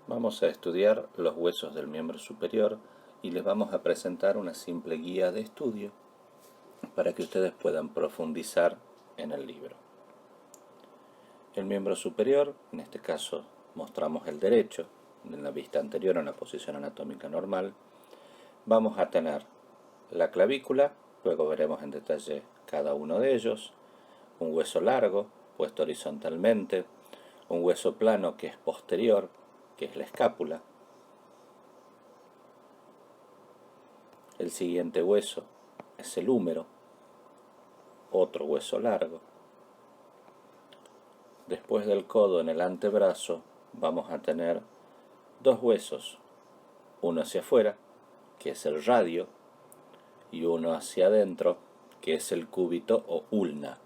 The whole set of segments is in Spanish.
Vamos a estudiar los huesos del miembro superior y les vamos a presentar una simple guía de estudio para que ustedes puedan profundizar en el libro. El miembro superior, en este caso mostramos el derecho, en la vista anterior en la posición anatómica normal. Vamos a tener la clavícula, luego veremos en detalle cada uno de ellos, un hueso largo, puesto horizontalmente, un hueso plano que es posterior, que es la escápula. El siguiente hueso es el húmero, otro hueso largo. Después del codo en el antebrazo vamos a tener dos huesos, uno hacia afuera, que es el radio, y uno hacia adentro, que es el cúbito o ulna.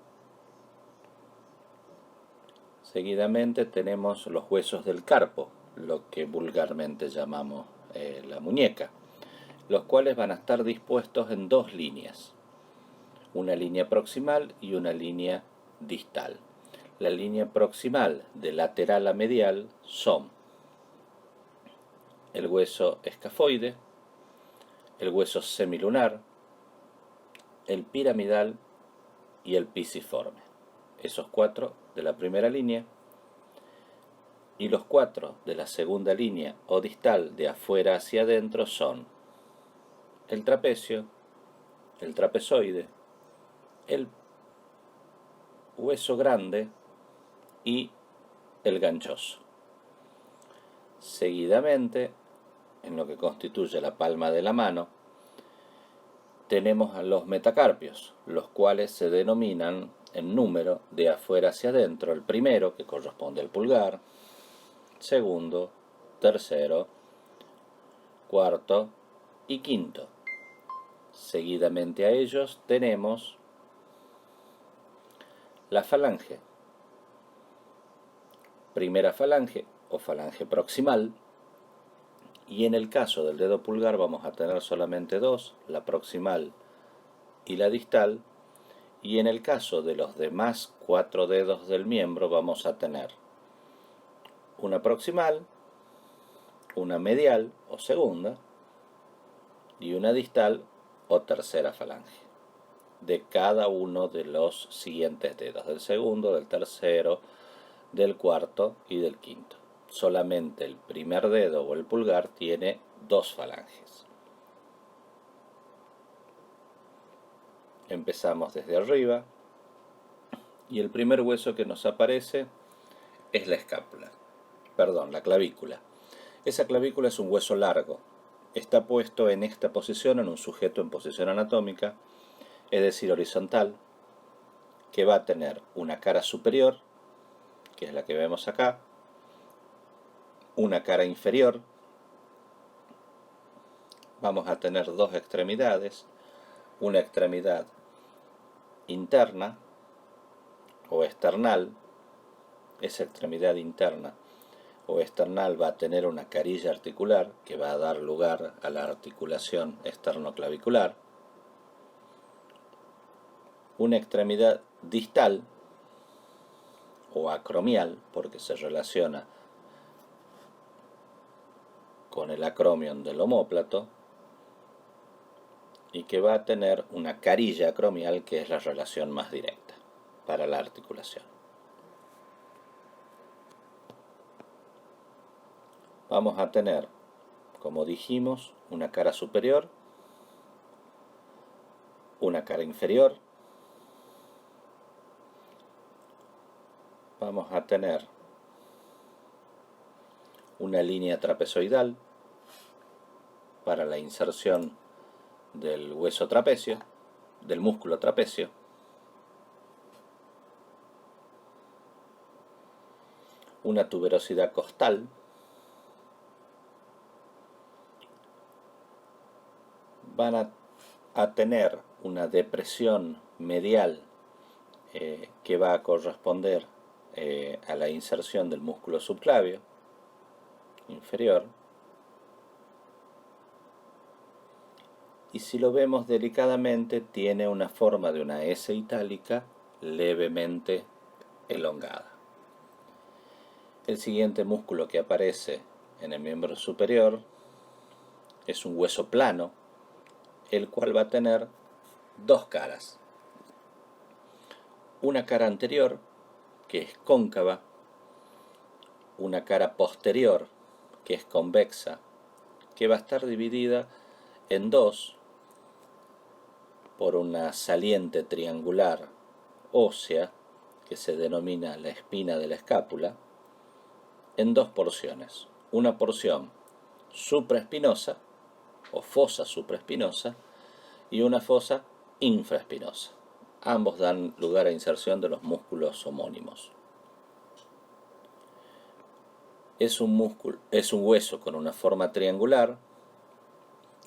Seguidamente tenemos los huesos del carpo, lo que vulgarmente llamamos la muñeca, los cuales van a estar dispuestos en dos líneas, una línea proximal y una línea distal. La línea proximal de lateral a medial son el hueso escafoide, el hueso semilunar, el piramidal y el pisiforme. Esos cuatro de la primera línea, y los cuatro de la segunda línea o distal de afuera hacia adentro son el trapecio, el trapezoide, el hueso grande y el ganchoso. Seguidamente, en lo que constituye la palma de la mano, tenemos a los metacarpios, los cuales se denominan en número de afuera hacia adentro. El primero, que corresponde al pulgar, segundo, tercero, cuarto y quinto. Seguidamente a ellos tenemos la falange. Primera falange o falange proximal, y en el caso del dedo pulgar vamos a tener solamente dos, la proximal y la distal, y en el caso de los demás cuatro dedos del miembro vamos a tener una proximal, una medial o segunda y una distal o tercera falange de cada uno de los siguientes dedos, del segundo, del tercero, del cuarto y del quinto. Solamente el primer dedo o el pulgar tiene dos falanges. Empezamos desde arriba y el primer hueso que nos aparece es la escápula, la clavícula. Esa clavícula es un hueso largo, está puesto en esta posición, en un sujeto en posición anatómica, es decir, horizontal, que va a tener una cara superior, que es la que vemos acá, una cara inferior, vamos a tener dos extremidades, una extremidad interna o external. Esa extremidad interna o external va a tener una carilla articular que va a dar lugar a la articulación esternoclavicular, una extremidad distal o acromial, porque se relaciona con el acromion del omóplato, y que va a tener una carilla acromial, que es la relación más directa para la articulación. Vamos a tener, como dijimos, una cara superior, una cara inferior, vamos a tener una línea trapezoidal para la inserción del hueso trapecio, del músculo trapecio, una tuberosidad costal, van a tener una depresión medial que va a corresponder a la inserción del músculo subclavio inferior, y si lo vemos delicadamente tiene una forma de una S itálica levemente elongada. El siguiente músculo que aparece en el miembro superior es un hueso plano, el cual va a tener dos caras. Una cara anterior, que es cóncava, una cara posterior, que es convexa, que va a estar dividida en dos por una saliente triangular ósea, que se denomina la espina de la escápula, en dos porciones. Una porción supraespinosa, o fosa supraespinosa, y una fosa infraespinosa. Ambos dan lugar a inserción de los músculos homónimos. Es un hueso con una forma triangular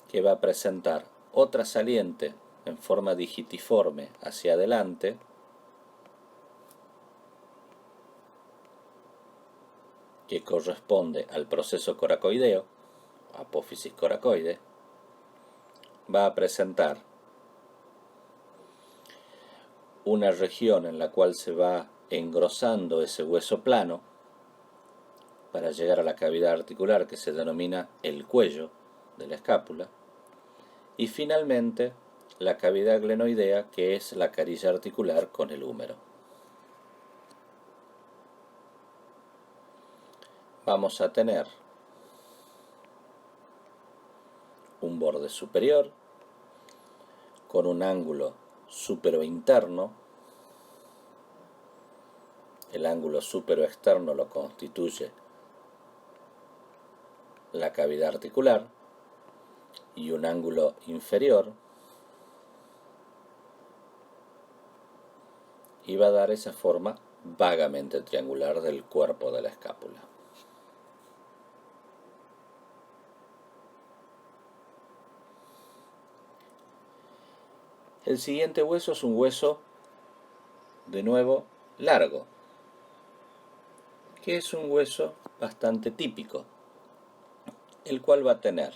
que va a presentar otra saliente en forma digitiforme hacia adelante, que corresponde al proceso coracoideo, apófisis coracoide. Va a presentar una región en la cual se va engrosando ese hueso plano para llegar a la cavidad articular, que se denomina el cuello de la escápula, y finalmente la cavidad glenoidea, que es la carilla articular con el húmero. Vamos a tener un borde superior con un ángulo superointerno. El ángulo superoexterno lo constituye la cavidad articular, y un ángulo inferior, y va a dar esa forma vagamente triangular del cuerpo de la escápula. El siguiente hueso es un hueso, de nuevo, largo, que es un hueso bastante típico, el cual va a tener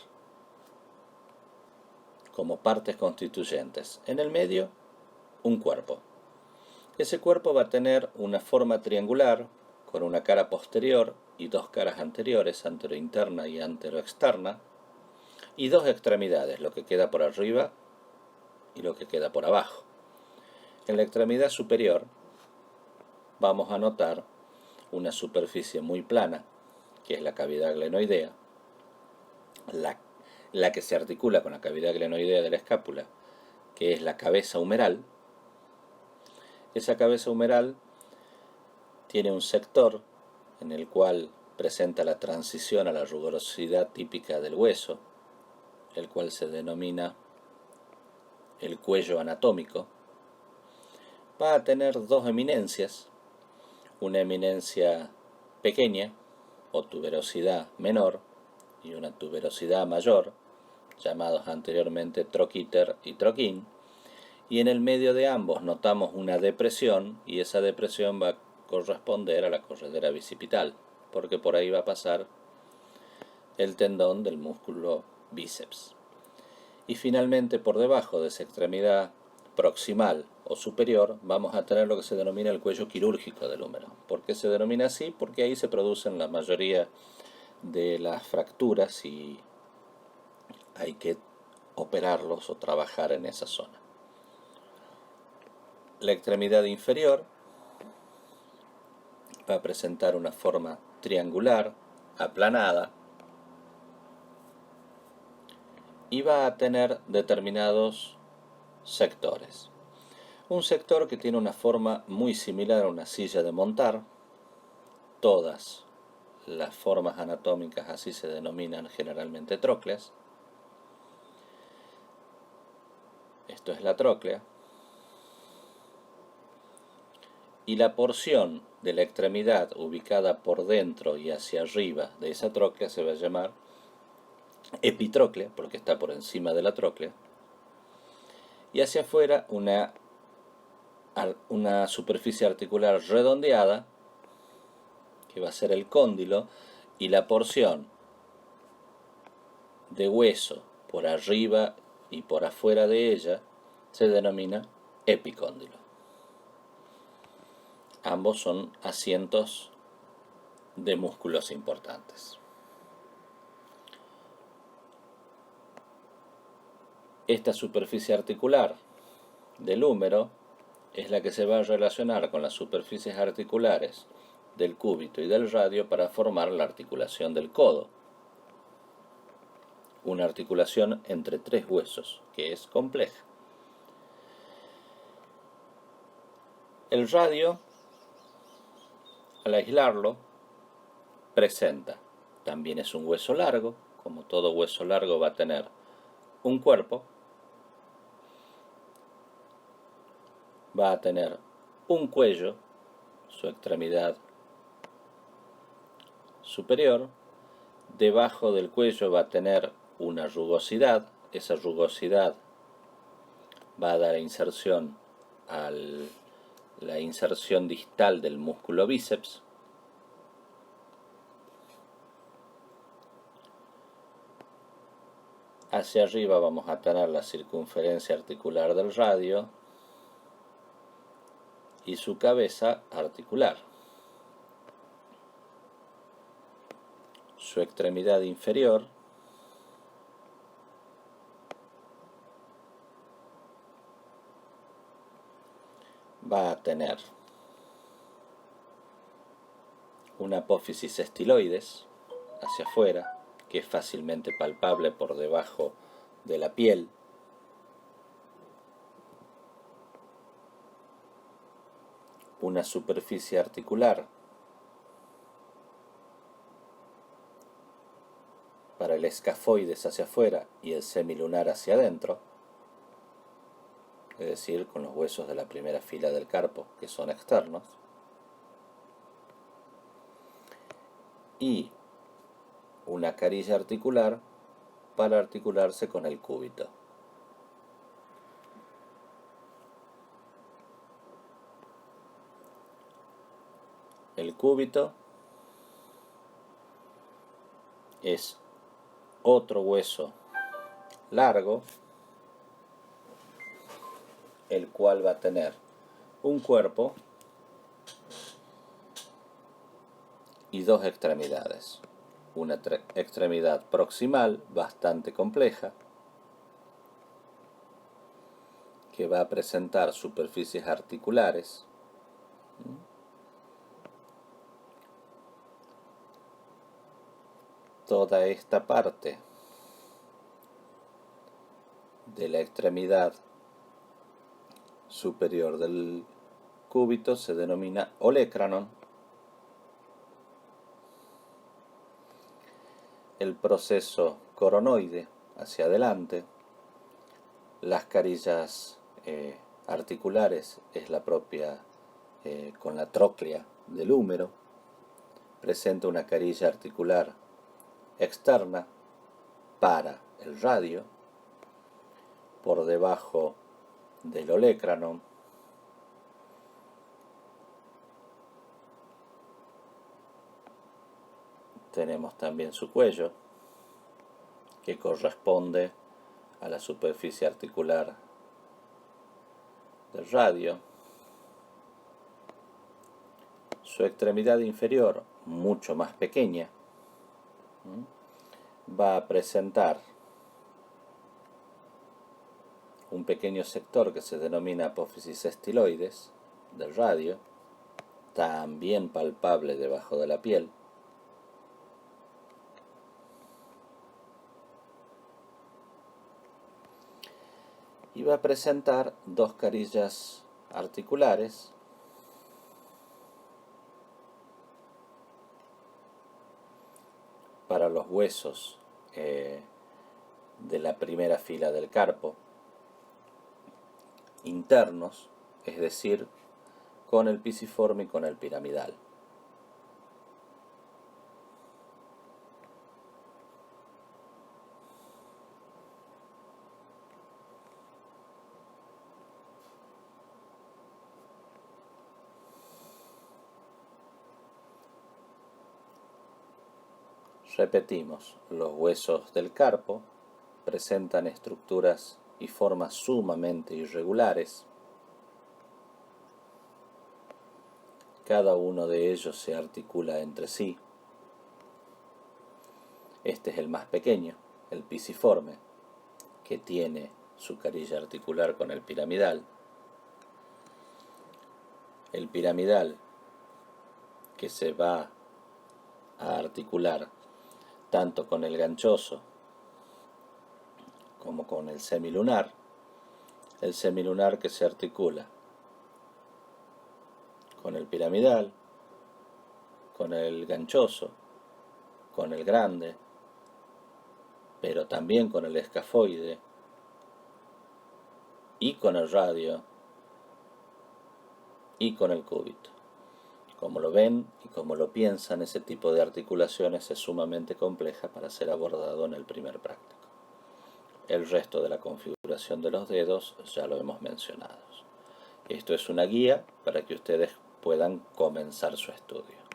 como partes constituyentes en el medio un cuerpo. Ese cuerpo va a tener una forma triangular con una cara posterior y dos caras anteriores, anterointerna y anteroexterna, y dos extremidades, lo que queda por arriba y lo que queda por abajo. En la extremidad superior vamos a notar una superficie muy plana, que es la cavidad glenoidea, la que se articula con la cavidad glenoidea de la escápula, que es la cabeza humeral. Esa cabeza humeral tiene un sector en el cual presenta la transición a la rugosidad típica del hueso, el cual se denomina el cuello anatómico. Va a tener dos eminencias, una eminencia pequeña o tuberosidad menor y una tuberosidad mayor, llamados anteriormente troquíter y troquín, y en el medio de ambos notamos una depresión, y esa depresión va a corresponder a la corredera bicipital, porque por ahí va a pasar el tendón del músculo bíceps. Y finalmente, por debajo de esa extremidad proximal o superior, vamos a tener lo que se denomina el cuello quirúrgico del húmero. ¿Por qué se denomina así? Porque ahí se producen la mayoría de las fracturas y hay que operarlos o trabajar en esa zona. La extremidad inferior va a presentar una forma triangular, aplanada, y va a tener determinados sectores. Un sector que tiene una forma muy similar a una silla de montar. Todas las formas anatómicas así se denominan generalmente trócleas. Esto es la tróclea. Y la porción de la extremidad ubicada por dentro y hacia arriba de esa tróclea se va a llamar epitróclea, porque está por encima de la tróclea. Y hacia afuera una superficie articular redondeada, que va a ser el cóndilo, y la porción de hueso por arriba y por afuera de ella se denomina epicóndilo. Ambos son asientos de músculos importantes. Esta superficie articular del húmero es la que se va a relacionar con las superficies articulares del cúbito y del radio para formar la articulación del codo. Una articulación entre tres huesos, que es compleja. El radio, al aislarlo, presenta, también es un hueso largo, como todo hueso largo va a tener un cuerpo, va a tener un cuello, su extremidad superior, debajo del cuello va a tener una rugosidad, esa rugosidad va a dar inserción a la inserción distal del músculo bíceps. Hacia arriba vamos a tener la circunferencia articular del radio y su cabeza articular. Su extremidad inferior va a tener una apófisis estiloides hacia afuera, que es fácilmente palpable por debajo de la piel. Una superficie articular para el escafoides hacia afuera y el semilunar hacia adentro, es decir, con los huesos de la primera fila del carpo, que son externos, y una carilla articular para articularse con el cúbito. El cúbito es otro hueso largo, el cual va a tener un cuerpo y dos extremidades. Una extremidad proximal bastante compleja, que va a presentar superficies articulares, toda esta parte de la extremidad superior del cúbito se denomina olecranon. El proceso coronoide hacia adelante, las carillas articulares es la propia con la tróclea del húmero, presenta una carilla articular externa para el radio, por debajo del olecranon, tenemos también su cuello, que corresponde a la superficie articular del radio. Su extremidad inferior, mucho más pequeña, va a presentar un pequeño sector que se denomina apófisis estiloides del radio, también palpable debajo de la piel. Y va a presentar dos carillas articulares para los huesos de la primera fila del carpo, internos, es decir, con el pisiforme y con el piramidal. Repetimos, los huesos del carpo presentan estructuras y formas sumamente irregulares. Cada uno de ellos se articula entre sí. Este es el más pequeño, el pisiforme, que tiene su carilla articular con el piramidal. El piramidal que se va a articular tanto con el ganchoso como con el semilunar que se articula con el piramidal, con el ganchoso, con el grande, pero también con el escafoide y con el radio y con el cúbito. Como lo ven y como lo piensan, ese tipo de articulaciones es sumamente compleja para ser abordado en el primer práctico. El resto de la configuración de los dedos ya lo hemos mencionado. Esto es una guía para que ustedes puedan comenzar su estudio.